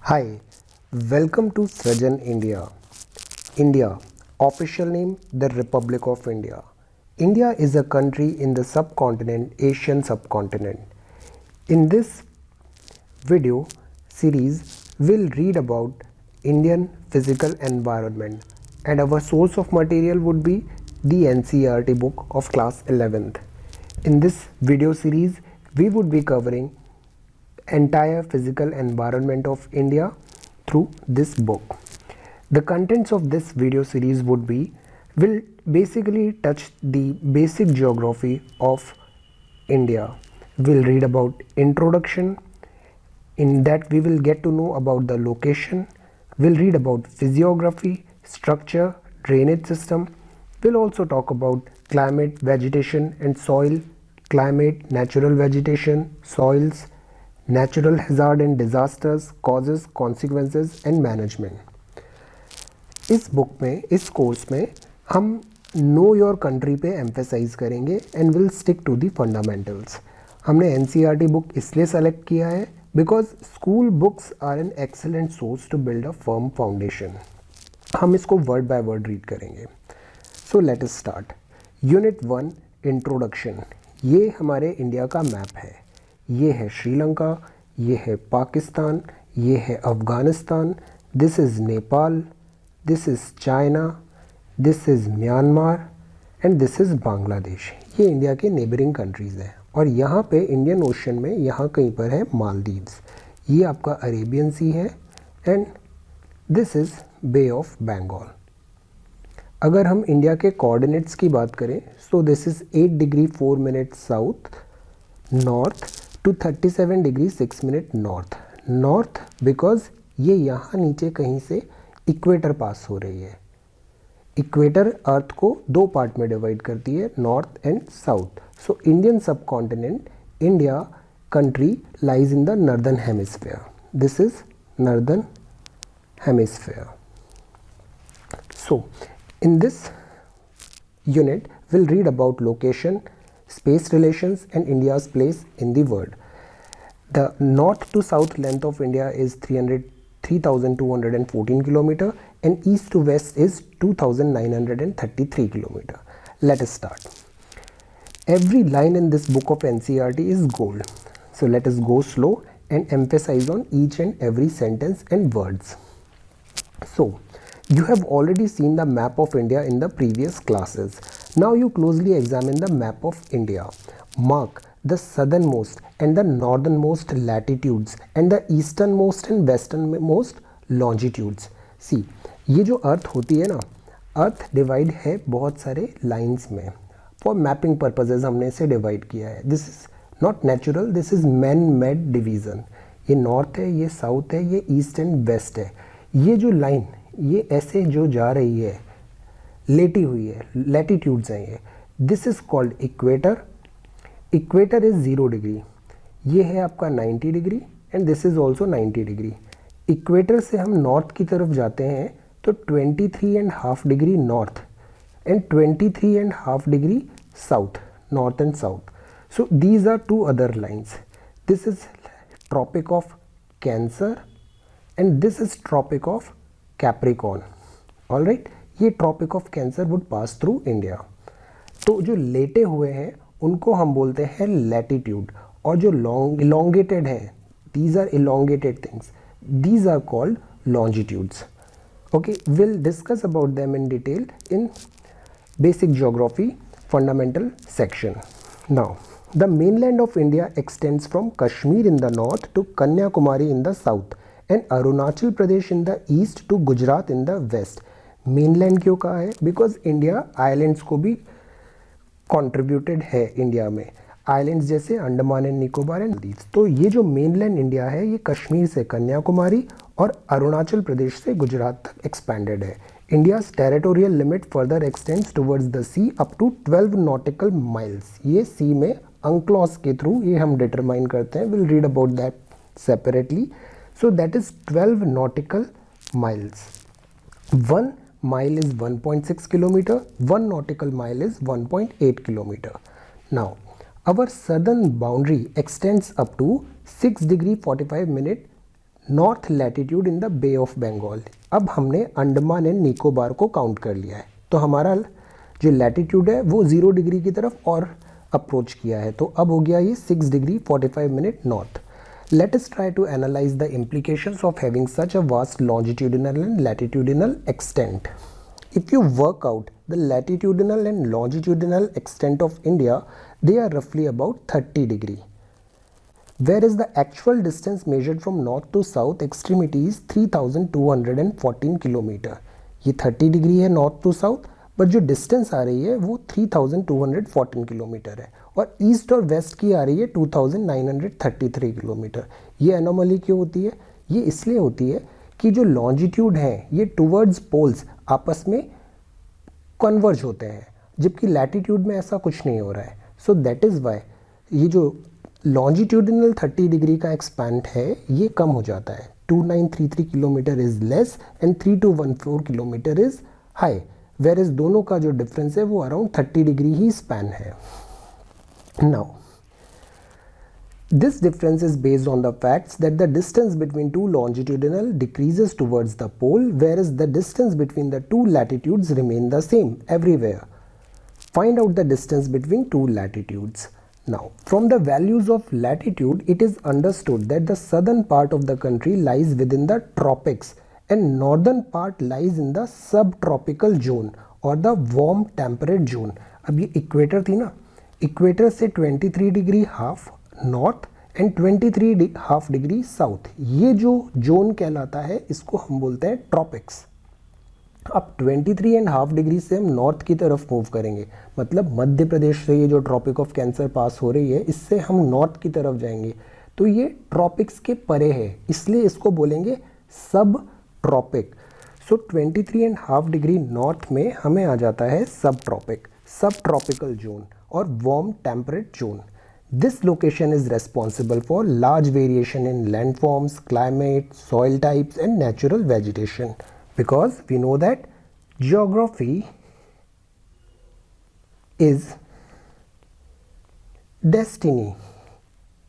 Hi, welcome to Srajan India. India, official name the Republic of India. India is a country in the subcontinent, Asian subcontinent. In this video series, we'll read about Indian physical environment and our source of material would be the NCERT book of class 11th. In this video series, we would be covering entire physical environment of India through this book. The contents of this video series will basically touch the basic geography of India. We'll read about introduction. In that we will get to know about the location. We'll read about physiography, structure, drainage system. We'll also talk about climate, vegetation and soil, climate, natural vegetation, soils, natural hazard and disasters, causes, consequences and management. इस book में, इस course में हम know your country पे emphasise करेंगे and will stick to the fundamentals. हमने NCERT book इसलिए select किया है because school books are an excellent source to build a firm foundation. हम इसको वर्ड बाय वर्ड रीड करेंगे. So let us start. Unit 1 introduction. ये हमारे India का मैप है. ये है श्रीलंका, ये है पाकिस्तान, ये है Afghanistan, this is Nepal, this is China, this is Myanmar and this is Bangladesh. ये इंडिया के नेबरिंग कंट्रीज़ हैं और यहाँ पे इंडियन ओशन में यहाँ कहीं पर है मालदीव्स. ये आपका अरेबियन सी है and this is Bay of Bengal. अगर हम इंडिया के कोऑर्डिनेट्स की बात करें so this is 8 degree 4 minute south north to 37 degree 6 minute north. North because ये यहाँ नीचे कहीं से इक्वेटर पास हो रही है. इक्वेटर अर्थ को दो पार्ट में डिवाइड करती है, north and south. So Indian subcontinent, India country lies in the northern hemisphere. This is northern hemisphere. So in this unit we'll read about location, space relations and India's place in the world. The north to south length of India is 3,214 km and east to west is 2,933 km. Let us start. Every line in this book of NCERT is gold. So let us go slow and emphasize on each and every sentence and words. So you have already seen the map of India in the previous classes. Now you closely examine the map of India. Mark the southernmost and the northernmost latitudes and the easternmost and westernmost longitudes. See, ये जो अर्थ होती है ना, अर्थ divide है बहुत सारे lines में. For mapping purposes हमने इसे डिवाइड किया है. This is not natural, this is man made division. ये नॉर्थ है, ये साउथ है, ये ईस्ट एंड वेस्ट है. ये जो लाइन ये ऐसे जो जा रही है लेटी हुई है, लैटिट्यूड्स हैं ये. This is called equator. Equator is 0 degree. ये है आपका 90 degree and this is also 90 degree. Equator से हम नॉर्थ की तरफ जाते हैं तो 23.5 degree north and 23.5 degree south, north and south. So these are two other lines. This is Tropic of Cancer and this is Tropic of Capricorn. All right, ये Tropic of Cancer would pass through India. तो जो लेटे हुए हैं उनको हम बोलते हैं लैटिट्यूड, और जो लॉन्ग इलोंगेटेड हैं, these are elongated things, these are called longitudes. Okay, will discuss about them in detail in basic geography fundamental section. Now the mainland of India extends from Kashmir in the north to Kanyakumari in the south and Arunachal Pradesh in the east to Gujarat in the west. Mainland क्यों कहा है? Because India islands को भी contributed है India में, islands जैसे Andaman and Nicobar and these. तो ये जो मेनलैंड इंडिया है ये कश्मीर से कन्याकुमारी और अरुणाचल प्रदेश से गुजरात तक एक्सपैंडेड है. India's territorial limit further extends towards the sea up to 12 nautical miles. ये सी में अंक्लॉज के थ्रू ये हम डिटरमाइन करते हैं. Will read about that separately. So that is 12 nautical miles. 1 mile is 1.6 kilometer, 1 nautical mile is 1.8 kilometer. Now our southern boundary extends up to 6 degree 45 minute north latitude in the Bay of Bengal. अब हमने Andaman and Nicobar को count कर लिया है, तो हमारा जो latitude है वो 0 डिग्री की तरफ और अप्रोच किया है, तो अब हो गया ये 6 degree 45 minute north. Let us try to analyze the implications of having such a vast longitudinal and latitudinal extent. If you work out the latitudinal and longitudinal extent of India, they are roughly about 30 degree. Whereas the actual distance measured from north to south extremity is 3214 kilometre. ये 30 degree है north to south, but जो distance आ रही है वो 3214 kilometre है, और east और waste की आ रही है 2933 किलोमीटर। ये एनोमली क्यों होती है? ये इसलिए होती है कि जो लॉन्जिट्यूड हैं ये टुवर्ड्स पोल्स आपस में कन्वर्ज होते हैं, जबकि लैटिट्यूड में ऐसा कुछ नहीं हो रहा है। सो दैट इज़ वाई ये जो लॉन्जिट्यूडिनल 30 डिग्री का एक्सपैंड है ये कम हो जाता है। 2933 kilometre is less and 3214 kilometre is high, where is दोनों का जो डिफरेंस है वो अराउंड 30 डिग्री ही स्पैन है। Now, this difference is based on the facts that the distance between two longitudinal decreases towards the pole, whereas the distance between the two latitudes remain the same everywhere. Find out the distance between two latitudes. Now, from the values of latitude, it is understood that the southern part of the country lies within the tropics and northern part lies in the subtropical zone or the warm temperate zone. अब ये equator थी ना, equator से 23 degree half north and 23 half degree south, ये जो zone कहलाता है इसको हम बोलते हैं ट्रॉपिक्स। अब 23 एंड हाफ डिग्री से हम नॉर्थ की तरफ मूव करेंगे, मतलब मध्य प्रदेश से ये जो ट्रॉपिक ऑफ कैंसर पास हो रही है इससे हम नॉर्थ की तरफ जाएंगे, तो ये ट्रॉपिक्स के परे है, इसलिए इसको बोलेंगे subtropic. So 23 and half degree north में हमें आ जाता है subtropic, subtropical zone or warm temperate zone. This location is responsible for large variation in landforms, climate, soil types and natural vegetation, because we know that geography is destiny.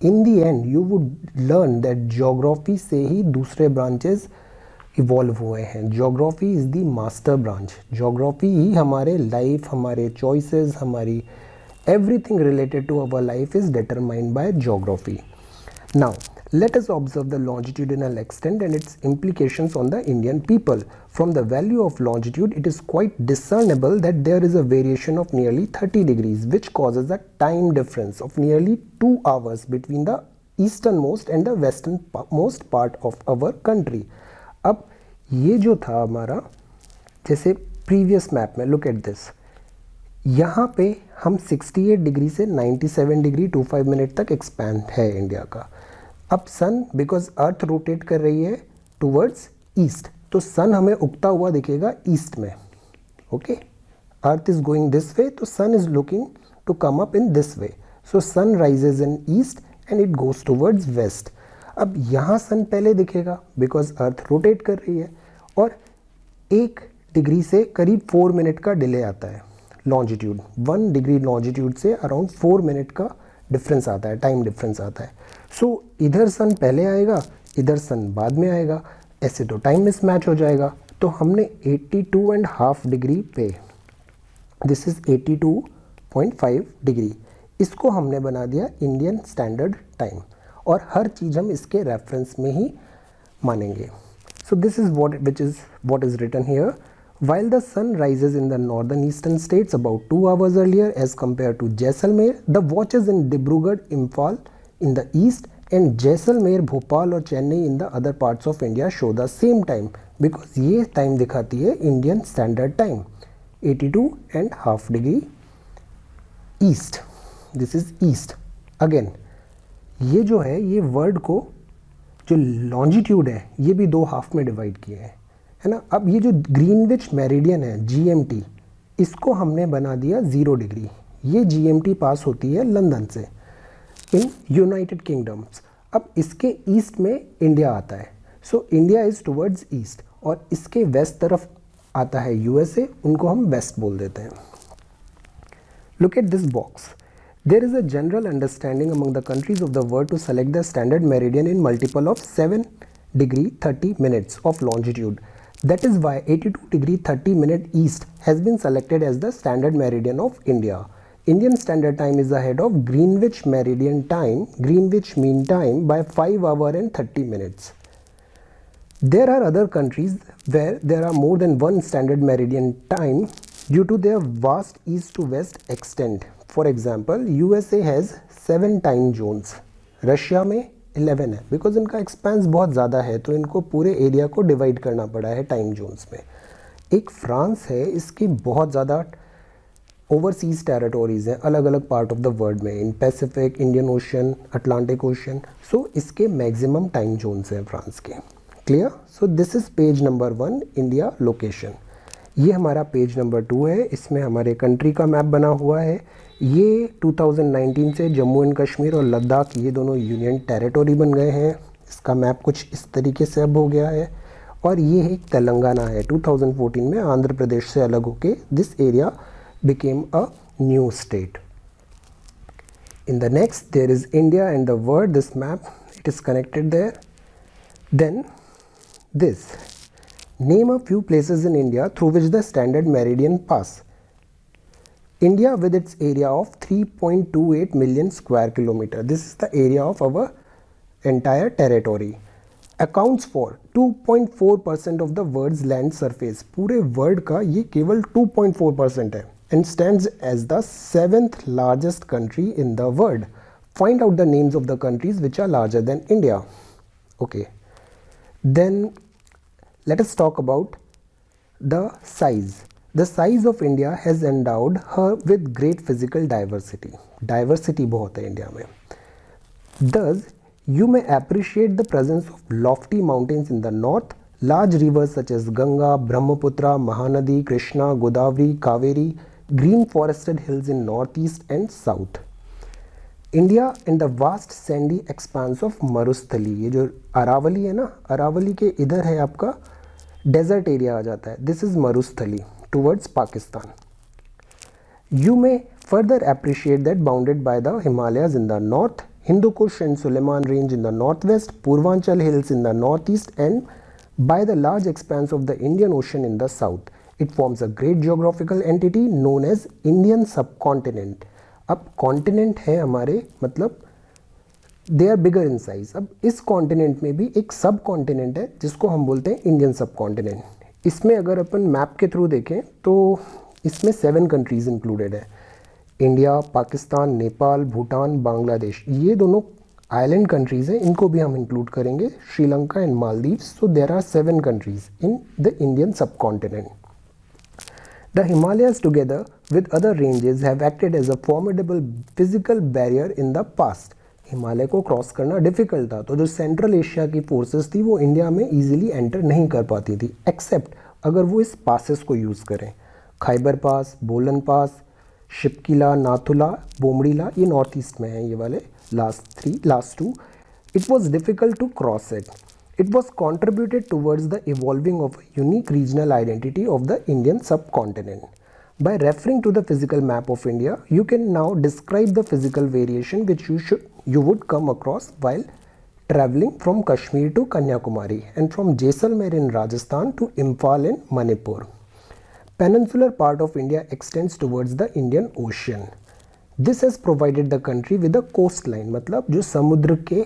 In the end you would learn that geography से ही दूसरे branches evolve हुए हैं। geography is the master branch. geography ही हमारे life, हमारे choices, हमारी everything related to our life is determined by geography. Now let us observe the longitudinal extent and its implications on the Indian people. From the value of longitude, it is quite discernible that there is a variation of nearly 30 degrees, which causes a time difference of nearly 2 hours between the easternmost and the westernmost part of our country. अब ये जो था हमारा, जैसे previous map में, look at this, यहाँ पे हम 68 डिग्री से 97 डिग्री 25 मिनट तक एक्सपैंड है इंडिया का। अब सन, बिकॉज अर्थ रोटेट कर रही है टुवर्ड्स ईस्ट, तो सन हमें उगता हुआ दिखेगा ईस्ट में। Okay, earth is going this way, तो sun is looking to come up in this way, so sun rises in east and it goes towards west. अब यहाँ सन पहले दिखेगा बिकॉज अर्थ रोटेट कर रही है, और 1 डिग्री से करीब 4 मिनट का डिले आता है। लॉन्जिट्यूड 1 डिग्री लॉन्जिट्यूड से अराउंड 4 मिनट का डिफरेंस आता है, टाइम डिफरेंस आता है। सो इधर सन पहले आएगा, इधर सन बाद में आएगा, ऐसे तो टाइम मिस मैच हो जाएगा। तो हमने 82 एंड हाफ डिग्री पे, दिस इज 82.5 डिग्री, इसको हमने बना दिया इंडियन स्टैंडर्ड टाइम, और हर चीज़ हम इसके रेफरेंस में ही मानेंगे। So this is what is written here. While the sun rises in the northern eastern states about 2 hours earlier as compared to Jaisalmer, the watches in Dibrugarh, Imphal in the east and Jaisalmer, Bhopal और Chennai in the other parts of India show the same time, because ये time दिखाती है Indian standard time 82 and half degree east. This is east. Again ये जो है, ये word को जो लॉन्जिट्यूड है ये भी 2 हाफ में डिवाइड किए हैं, है ना। अब ये जो ग्रीनविच मेरिडियन है GMT, इसको हमने बना दिया 0 डिग्री। ये GMT पास होती है लंदन से इन यूनाइटेड किंगडम्स। अब इसके ईस्ट में इंडिया आता है, so India is towards east, और इसके वेस्ट तरफ आता है USA, उनको हम वेस्ट बोल देते हैं। Look at this box. There is a general understanding among the countries of the world to select the standard meridian in multiple of 7 degree 30 minutes of longitude. That is why 82 degree 30 minute east has been selected as the standard meridian of India. Indian Standard Time is ahead of Greenwich Meridian Time, Greenwich Mean Time by 5 hours and 30 minutes. There are other countries where there are more than one standard meridian time due to their vast east to west extent. For example, USA has 7 time zones, Russia में 11 है, because इनका expense बहुत ज़्यादा है तो इनको पूरे area को डिवाइड करना पड़ा है टाइम जोन्स में. एक फ्रांस है, इसकी बहुत ज़्यादा ओवरसीज टेरिटोरीज हैं अलग अलग पार्ट ऑफ द वर्ल्ड में, in Pacific, Indian Ocean, Atlantic Ocean. So इसके मैक्सिमम टाइम जोन्स हैं फ्रांस के. Clear? So this is page number 1, India location. ये हमारा पेज नंबर 2 है, इसमें हमारे कंट्री का मैप बना हुआ है. ये 2019 से जम्मू एंड कश्मीर और लद्दाख ये दोनों यूनियन टेरिटोरी बन गए हैं. इसका मैप कुछ इस तरीके से अब हो गया है. और ये एक तेलंगाना है, 2014 में आंध्र प्रदेश से अलग होके this area became a new state. In the next there is India and the world. This map, it is connected there. Then this, name a few places in India through which the standard meridian pass. India with its area of 3.28 million square kilometer, this is the area of our entire territory, accounts for 2.4% of the world's land surface. पूरे world का ये केवल 2.4% है and stands as the 7th largest country in the world. Find out the names of the countries which are larger than India. Okay, then let us talk about the size. The size of India has endowed her with great physical diversity. Diversity बहुत है India में. Thus, you may appreciate the presence of lofty mountains in the north, large rivers such as Ganga, Brahmaputra, Mahanadi, Krishna, Godavari, Kaveri, green forested hills in northeast and south. India and the vast sandy expanse of Marusthali. ये जो अरावली है ना, अरावली के इधर है आपका desert area आ जाता है. This is Marusthali towards Pakistan. You may further appreciate that bounded by the Himalayas in the north, Hindu Kush and Suleiman range in the northwest, Purvanchal hills in the northeast, and by the large expanse of the Indian Ocean in the south. It forms a great geographical entity known as Indian subcontinent. अब continent है हमारे, मतलब they are bigger in size. अब इस continent में भी एक subcontinent है जिसको हम बोलते हैं Indian subcontinent. इसमें अगर अपन मैप के थ्रू देखें तो इसमें 7 कंट्रीज़ इंक्लूडेड है. इंडिया, पाकिस्तान, नेपाल, भूटान, बांग्लादेश, ये दोनों आइलैंड कंट्रीज़ हैं, इनको भी हम इंक्लूड करेंगे, Sri Lanka and Maldives. So there are 7 countries in the Indian subcontinent. The Himalayas together with other ranges have acted as a formidable physical barrier in the past. Himalaya को cross करना difficult था, तो जो सेंट्रल एशिया की forces थी वो India में easily enter नहीं कर पाती थी, एक्सेप्ट अगर वो इस पासेस को यूज़ करें. खैबर पास, बोलन पास, शिपकिला, नाथुला, बोमड़ीला, ये नॉर्थ ईस्ट में हैं ये वाले last two. It was difficult to cross it. It was contributed towards the evolving of a unique regional identity of the Indian subcontinent. By referring to the physical map of India, you can now describe the physical variation which you would come across while traveling from Kashmir to Kanyakumari and from Jaisalmer in Rajasthan to Imphal in Manipur. Peninsular part of India extends towards the Indian Ocean. This has provided the country with a coastline. मतलब जो समुद्र के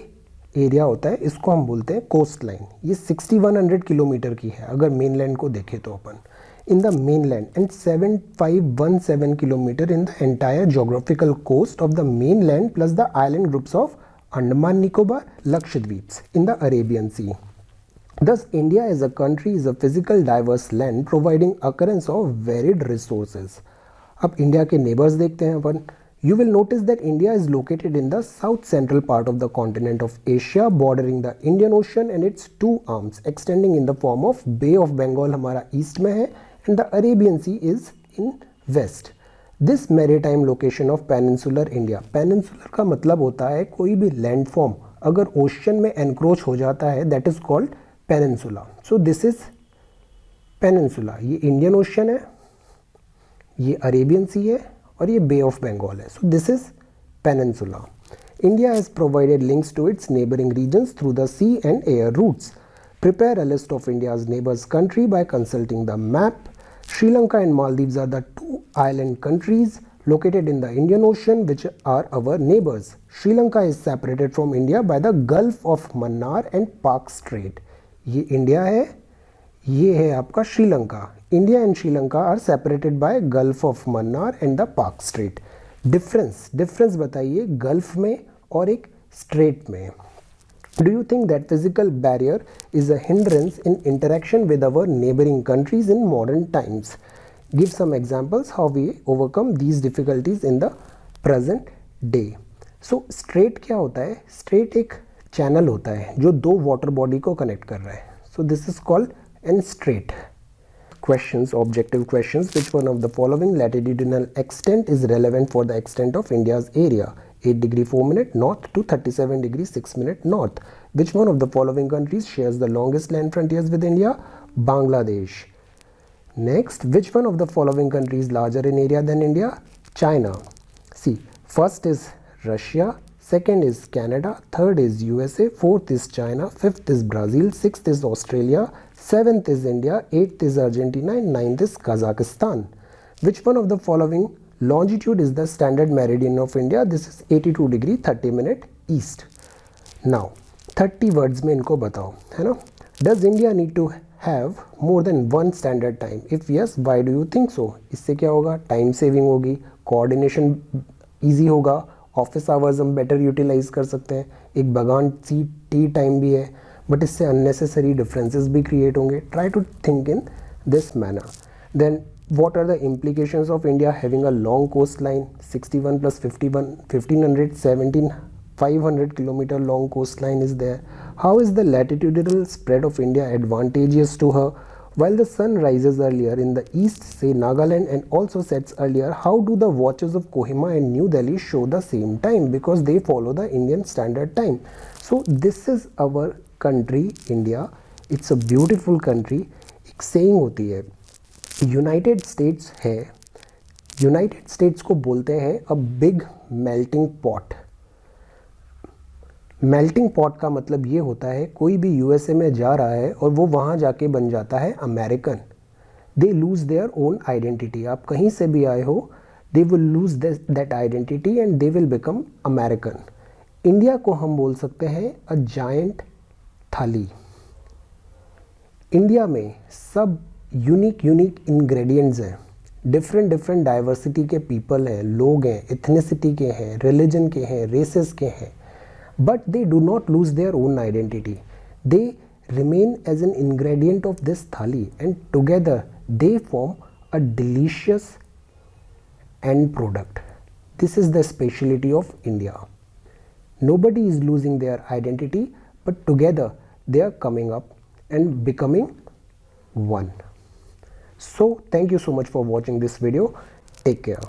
area होता है इसको हम बोलते हैं कोस्ट लाइन. ये 6100 किलोमीटर की है अगर मेनलैंड को देखें तो अपन. In the mainland and 7517 kilometer in the entire geographical coast of the mainland plus the island groups of Andaman Nicobar, Lakshadweeps in the Arabian Sea. Thus, India as a country is a physical diverse land providing occurrence of varied resources. अब India के neighbours देखते हैं अपन. You will notice that India is located in the south central part of the continent of Asia, bordering the Indian Ocean and its 2 arms extending in the form of Bay of Bengal हमारा east में है and the Arabian Sea is in west. This maritime location of peninsular India. Peninsular का मतलब होता है कोई भी landform अगर ओशन में एनक्रोच हो जाता है, that is called peninsula. So this is peninsula. ये इंडियन ओशन है, ये अरेबियन सी है और ये बे ऑफ बंगाल है. So this is peninsula. India has provided links to its neighboring regions through the sea and air routes. Prepare a list of India's neighbors country by consulting the map. Sri Lanka and Maldives are the two island countries located in the Indian Ocean which are our neighbors. Sri Lanka is separated from India by the Gulf of Mannar and Pak Strait. ये India है, ये है आपका Sri Lanka. India and Sri Lanka are separated by Gulf of Mannar and the Palk Strait. Difference बताइए gulf में और एक straight में. Do you think that physical barrier is a hindrance in interaction with our neighboring countries in modern times? Give some examples how we overcome these difficulties in the present day. So strait क्या होता है? Strait एक channel होता है जो दो water body को connect कर रहा है. So this is called an strait. Questions, objective questions. Which one of the following latitudinal extent is relevant for the extent of India's area? 8 degree 4 minute north to 37 degree 6 minute north. Which one of the following countries shares the longest land frontiers with India? Bangladesh. Next, which one of the following countries larger in area than India? China. See, first is Russia, second is Canada, third is USA, fourth is China, fifth is Brazil, sixth is Australia, seventh is India, eighth is Argentina, and ninth is Kazakhstan. Which one of the following longitude is the standard meridian of India? This is 82 degree 30 minute east. Now 30 words में इनको बताओ, है ना. Does India need to have more than one standard time? If yes, why do you think so? इससे क्या होगा? Time saving होगी, coordination easy होगा, ऑफिस आवर्स हम बेटर यूटिलाइज कर सकते हैं, एक बगान सी टी टाइम भी है, बट इससे अननेसेसरी डिफरेंसेस भी क्रिएट होंगे. Try to think in this manner. Then what are the implications of India having a long coastline? 61 plus 51, 1500, 17,500 kilometer long coastline is there. How is the latitudinal spread of India advantageous to her? While the sun rises earlier in the east, say Nagaland, and also sets earlier, how do the watches of Kohima and New Delhi show the same time? Because they follow the Indian standard time. So this is our country, India. It's a beautiful country. एक saying होती है, United states है, United states को बोलते हैं a big melting pot. Melting pot का मतलब ये होता है कोई भी यूएसए में जा रहा है और वो वहाँ जाके बन जाता है American. They lose their own identity. आप कहीं से भी आए हो, they will lose that identity and they will become American. India को हम बोल सकते हैं अ जायंट थाली. इंडिया में सब यूनिक इंग्रेडिएंट्स हैं, डिफरेंट डाइवर्सिटी के पीपल हैं, लोग हैं, इथनिसिटी के हैं, रिलीजन के हैं, रेसेस के हैं, but they do not lose their own identity. They remain as an ingredient of this thali and together they form a delicious and product. This is the speciality of India. Nobody is losing their identity, but together they are coming up and becoming one. So thank you so much for watching this video. Take care.